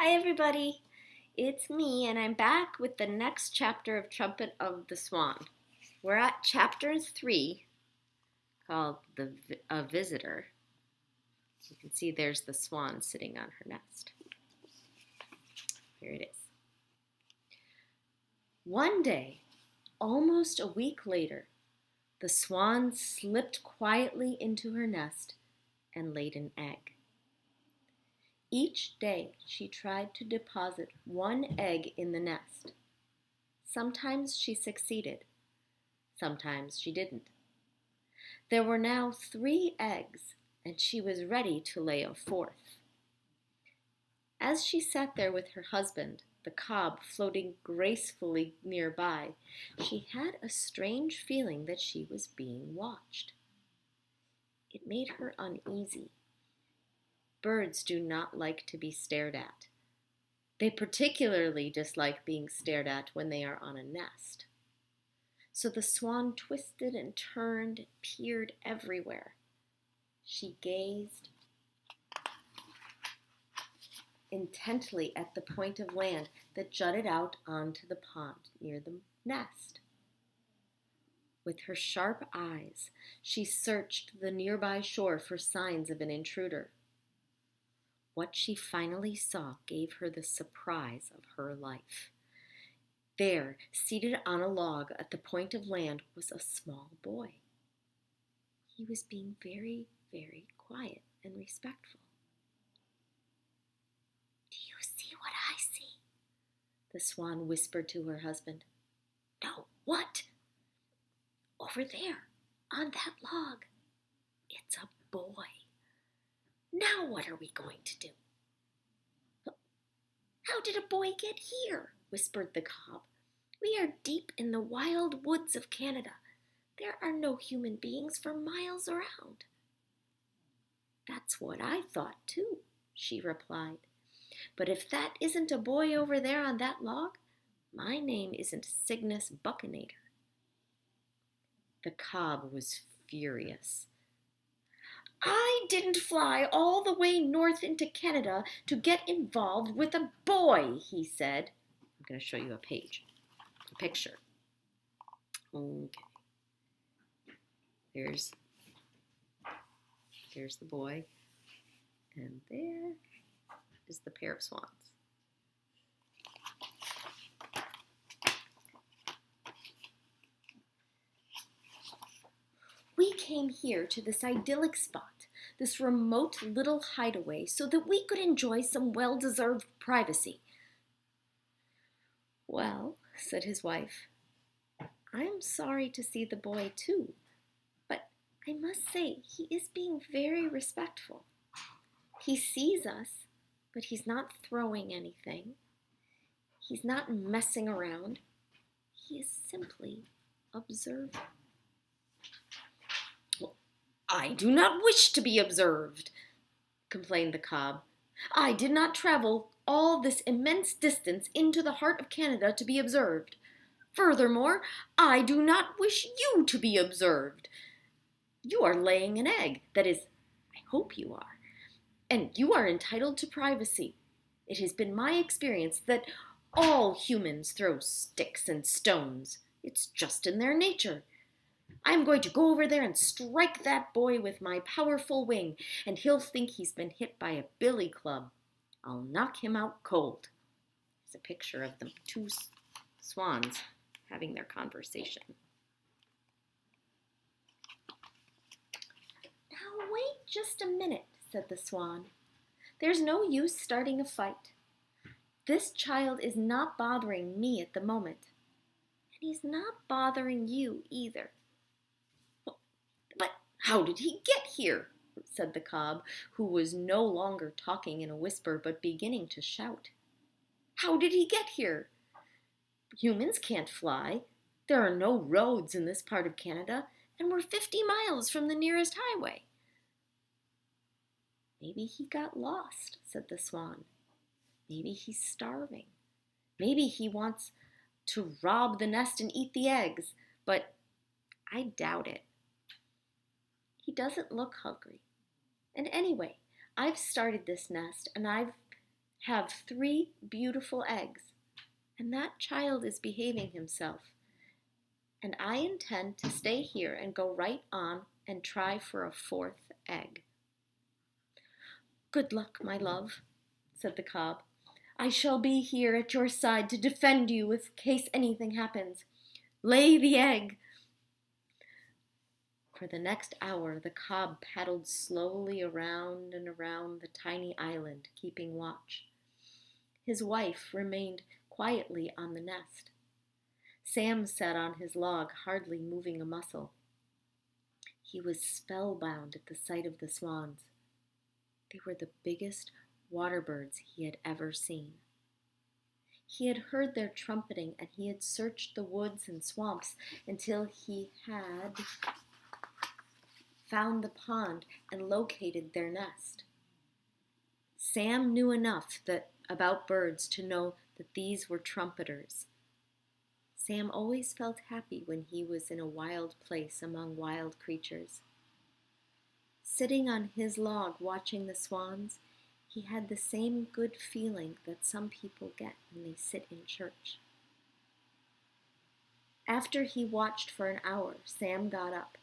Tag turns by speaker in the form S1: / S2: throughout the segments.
S1: Hi everybody, it's me and I'm back with the next chapter of Trumpet of the Swan. We're at chapter 3 called A Visitor. You can see there's the swan sitting on her nest. Here it is. One day, almost a week later, the swan slipped quietly into her nest and laid an egg. Each day she tried to deposit one egg in the nest. Sometimes she succeeded, sometimes she didn't. There were now 3 eggs, and she was ready to lay a 4th. As she sat there with her husband, the cob floating gracefully nearby, she had a strange feeling that she was being watched. It made her uneasy. Birds do not like to be stared at. They particularly dislike being stared at when they are on a nest. So the swan twisted and turned, peered everywhere. She gazed intently at the point of land that jutted out onto the pond near the nest. With her sharp eyes, she searched the nearby shore for signs of an intruder. What she finally saw gave her the surprise of her life. There, seated on a log at the point of land, was a small boy. He was being very, very quiet and respectful. "Do you see what I see?" the swan whispered to her husband. "No, what?" "Over there, on that log. It's a boy. Now what are we going to do?" "How did a boy get here?" whispered the cob. "We are deep in the wild woods of Canada. There are no human beings for miles around." "That's what I thought too," she replied. "But if that isn't a boy over there on that log, my name isn't Cygnus Buccinator." The cob was furious. "I didn't fly all the way north into Canada to get involved with a boy," he said. I'm going to show you a picture. Okay. Here's the boy, and there is the pair of swans. "We came here to this idyllic spot, this remote little hideaway, so that we could enjoy some well-deserved privacy." "Well," said his wife, "I'm sorry to see the boy too, but I must say he is being very respectful. He sees us, but he's not throwing anything. He's not messing around. He is simply observing." "I do not wish to be observed," complained the cob. "I did not travel all this immense distance into the heart of Canada to be observed. Furthermore, I do not wish you to be observed. You are laying an egg, that is, I hope you are, and you are entitled to privacy. It has been my experience that all humans throw sticks and stones. It's just in their nature. I'm going to go over there and strike that boy with my powerful wing, and he'll think he's been hit by a billy club. I'll knock him out cold." There's a picture of the 2 swans having their conversation. "Now wait just a minute," said the swan. "There's no use starting a fight. This child is not bothering me at the moment, and he's not bothering you either." "But how did he get here?" said the cob, who was no longer talking in a whisper but beginning to shout. "How did he get here? Humans can't fly. There are no roads in this part of Canada, and we're 50 miles from the nearest highway." "Maybe he got lost," said the swan. "Maybe he's starving. Maybe he wants to rob the nest and eat the eggs, but I doubt it. He doesn't look hungry. And anyway, I've started this nest, and I've have 3 beautiful eggs, and that child is behaving himself. And I intend to stay here and go right on and try for a 4th egg." "Good luck, my love," said the cob. "I shall be here at your side to defend you in case anything happens. Lay the egg." For the next hour the cob paddled slowly around and around the tiny island, keeping watch. His wife remained quietly on the nest. Sam sat on his log, hardly moving a muscle. He was spellbound at the sight of the swans. They were the biggest water birds he had ever seen. He had heard their trumpeting, and he had searched the woods and swamps until he had found the pond and located their nest. Sam knew enough about birds to know that these were trumpeters. Sam always felt happy when he was in a wild place among wild creatures. Sitting on his log watching the swans, he had the same good feeling that some people get when they sit in church. After he watched for an hour, Sam got up.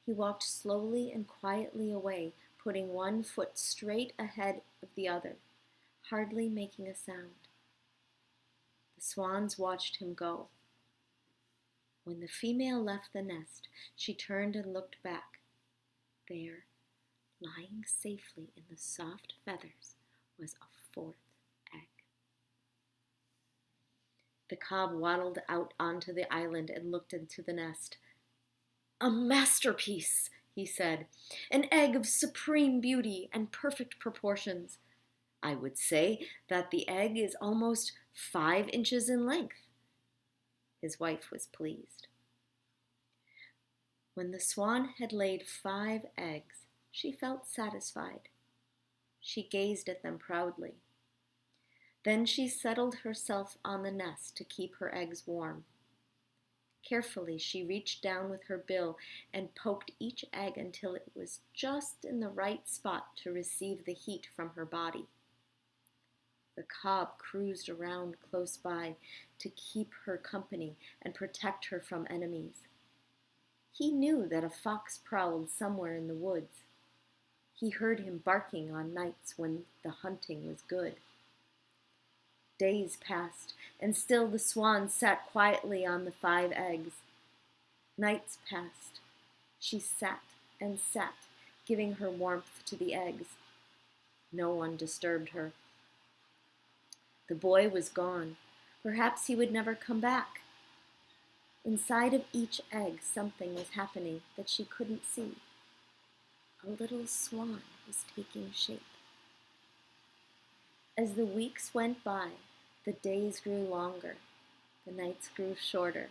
S1: He walked slowly and quietly away, putting one foot straight ahead of the other, hardly making a sound. The swans watched him go. When the female left the nest, she turned and looked back. There, lying safely in the soft feathers, was a 4th egg. The cob waddled out onto the island and looked into the nest. "A masterpiece," he said. "An egg of supreme beauty and perfect proportions. I would say that the egg is almost 5 inches in length." His wife was pleased. When the swan had laid 5 eggs, she felt satisfied. She gazed at them proudly. Then she settled herself on the nest to keep her eggs warm. Carefully, she reached down with her bill and poked each egg until it was just in the right spot to receive the heat from her body. The cob cruised around close by to keep her company and protect her from enemies. He knew that a fox prowled somewhere in the woods. He heard him barking on nights when the hunting was good. Days passed, and still the swan sat quietly on the 5 eggs. Nights passed. She sat and sat, giving her warmth to the eggs. No one disturbed her. The boy was gone. Perhaps he would never come back. Inside of each egg, something was happening that she couldn't see. A little swan was taking shape. As the weeks went by, the days grew longer, the nights grew shorter.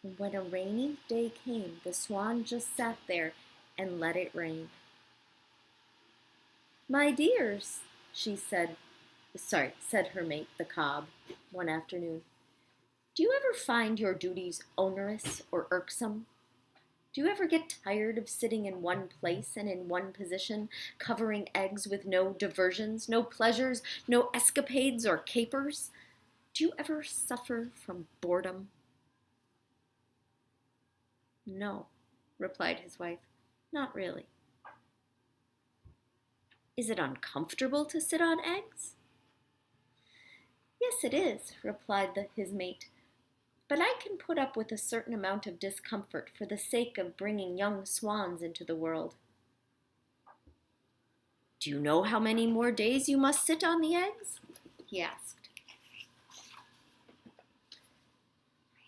S1: And when a rainy day came, the swan just sat there and let it rain. "My dears," said her mate, the cob, one afternoon, "do you ever find your duties onerous or irksome? Do you ever get tired of sitting in one place and in one position, covering eggs with no diversions, no pleasures, no escapades or capers? Do you ever suffer from boredom?" "No," replied his wife, "not really." "Is it uncomfortable to sit on eggs?" "Yes, it is," replied his mate. "But I can put up with a certain amount of discomfort for the sake of bringing young swans into the world." "Do you know how many more days you must sit on the eggs?" he asked.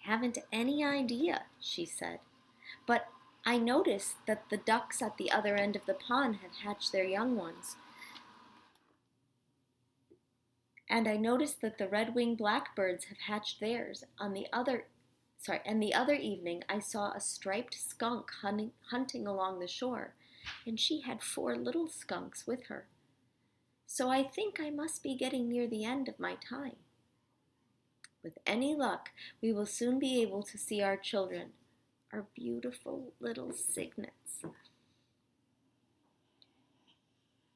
S1: "I haven't any idea," she said. "But I noticed that the ducks at the other end of the pond have hatched their young ones. And I noticed that the red-winged blackbirds have hatched theirs. And the other evening I saw a striped skunk hunting along the shore, and she had 4 little skunks with her. So I think I must be getting near the end of my time. With any luck, we will soon be able to see our children, our beautiful little cygnets."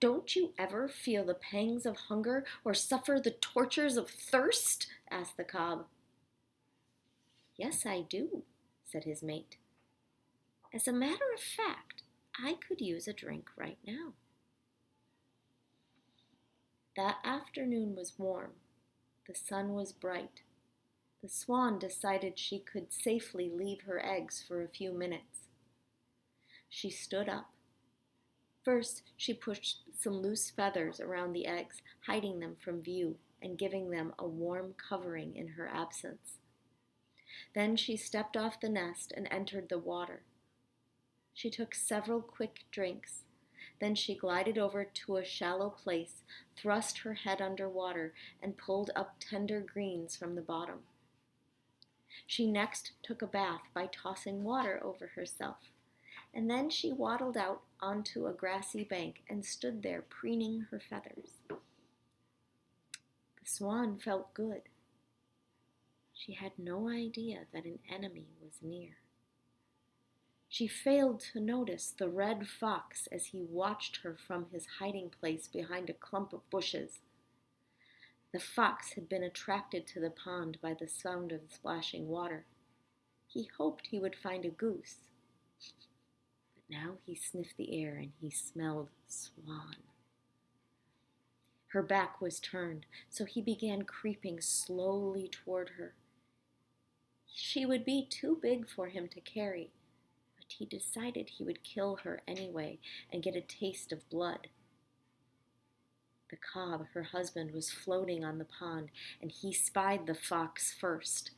S1: Don't you ever feel the pangs of hunger or suffer the tortures of thirst? Asked the cob. Yes, I do, said his mate. As a matter of fact, I could use a drink right now. That afternoon was warm. The sun was bright. The swan decided she could safely leave her eggs for a few minutes. She stood up. First, she pushed some loose feathers around the eggs, hiding them from view and giving them a warm covering in her absence. Then she stepped off the nest and entered the water. She took several quick drinks. Then she glided over to a shallow place, thrust her head under water, and pulled up tender greens from the bottom. She next took a bath by tossing water over herself, and then she waddled out onto a grassy bank and stood there preening her feathers. The swan felt good. She had no idea that an enemy was near. She failed to notice the red fox as he watched her from his hiding place behind a clump of bushes. The fox had been attracted to the pond by the sound of the splashing water. He hoped he would find a goose. But now he sniffed the air and he smelled swan. Her back was turned, so he began creeping slowly toward her. She would be too big for him to carry, but he decided he would kill her anyway and get a taste of blood. The cob, her husband, was floating on the pond, and he spied the fox first.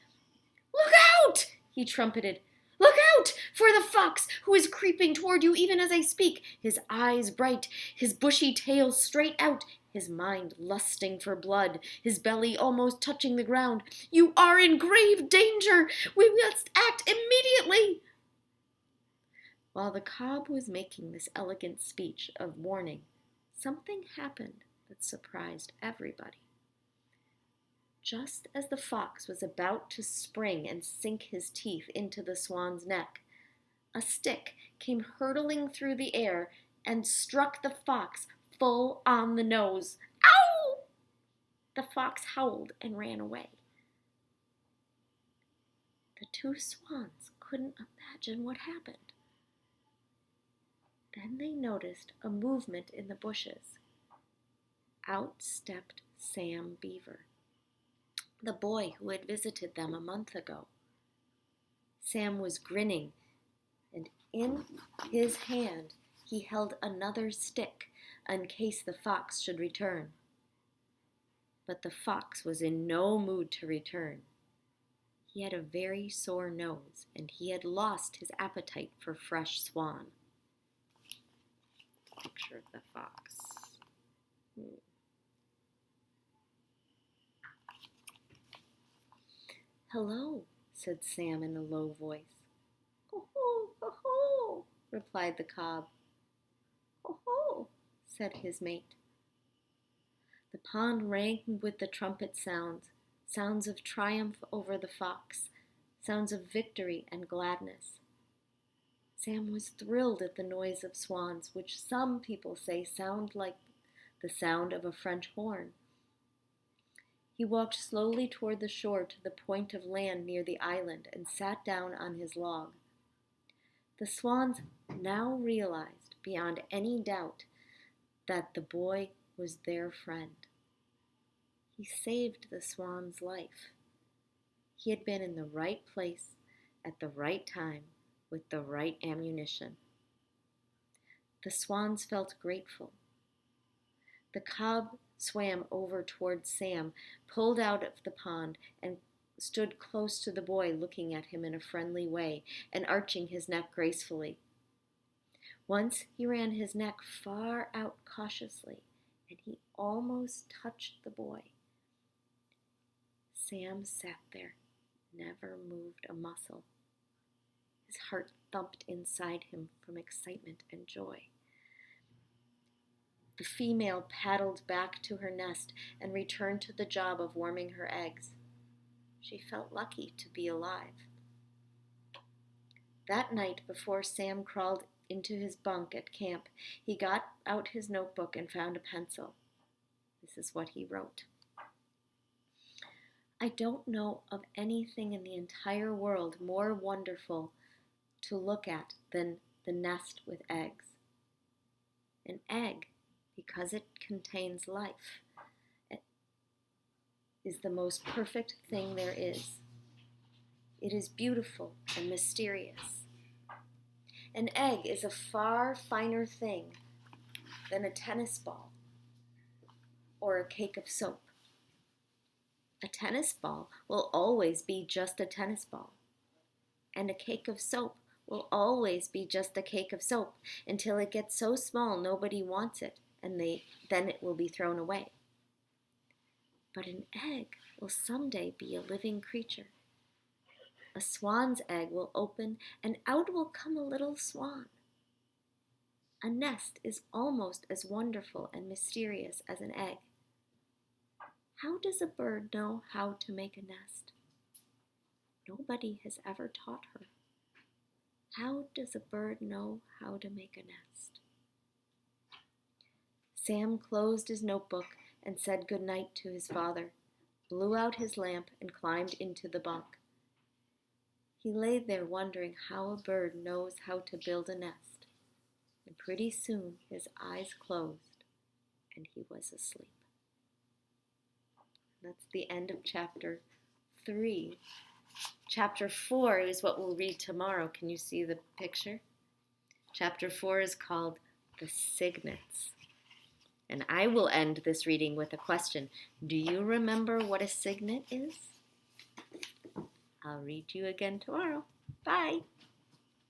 S1: "Look out!" he trumpeted. "Look out for the fox who is creeping toward you even as I speak, his eyes bright, his bushy tail straight out, his mind lusting for blood, his belly almost touching the ground. You are in grave danger. We must act immediately." While the cob was making this elegant speech of warning, something happened that surprised everybody. Just as the fox was about to spring and sink his teeth into the swan's neck, a stick came hurtling through the air and struck the fox full on the nose. "Ow!" The fox howled and ran away. The two swans couldn't imagine what happened. Then they noticed a movement in the bushes. Out stepped Sam Beaver, the boy who had visited them a month ago. Sam was grinning, and in his hand he held another stick in case the fox should return. But the fox was in no mood to return. He had a very sore nose, and he had lost his appetite for fresh swan. Picture of the fox. "Hello," said Sam in a low voice. "Ho-ho, ho-ho," replied the cob. "Ho-ho," said his mate. The pond rang with the trumpet sounds, sounds of triumph over the fox, sounds of victory and gladness. Sam was thrilled at the noise of swans, which some people say sound like the sound of a French horn. He walked slowly toward the shore to the point of land near the island and sat down on his log. The swans now realized beyond any doubt that the boy was their friend. He saved the swan's life. He had been in the right place at the right time with the right ammunition. The swans felt grateful. The cob swam over toward Sam, pulled out of the pond, and stood close to the boy, looking at him in a friendly way and arching his neck gracefully. Once he ran his neck far out cautiously, and he almost touched the boy. Sam sat there, never moved a muscle. His heart thumped inside him from excitement and joy. The female paddled back to her nest and returned to the job of warming her eggs. She felt lucky to be alive. That night, before Sam crawled into his bunk at camp, he got out his notebook and found a pencil. This is what he wrote. I don't know of anything in the entire world more wonderful to look at than the nest with eggs. An egg, because it contains life, is the most perfect thing there is. It is beautiful and mysterious. An egg is a far finer thing than a tennis ball or a cake of soap. A tennis ball will always be just a tennis ball, and a cake of soap will always be just a cake of soap until it gets so small nobody wants it, and then it will be thrown away. But an egg will someday be a living creature. A swan's egg will open, and out will come a little swan. A nest is almost as wonderful and mysterious as an egg. How does a bird know how to make a nest? Nobody has ever taught her. How does a bird know how to make a nest? Sam closed his notebook and said good night to his father, blew out his lamp, and climbed into the bunk. He lay there wondering how a bird knows how to build a nest, and pretty soon his eyes closed and he was asleep. That's the end of chapter 3. Chapter 4 is what we'll read tomorrow. Can you see the picture? Chapter 4 is called The Cygnets. And I will end this reading with a question. Do you remember what a cygnet is? I'll read you again tomorrow. Bye.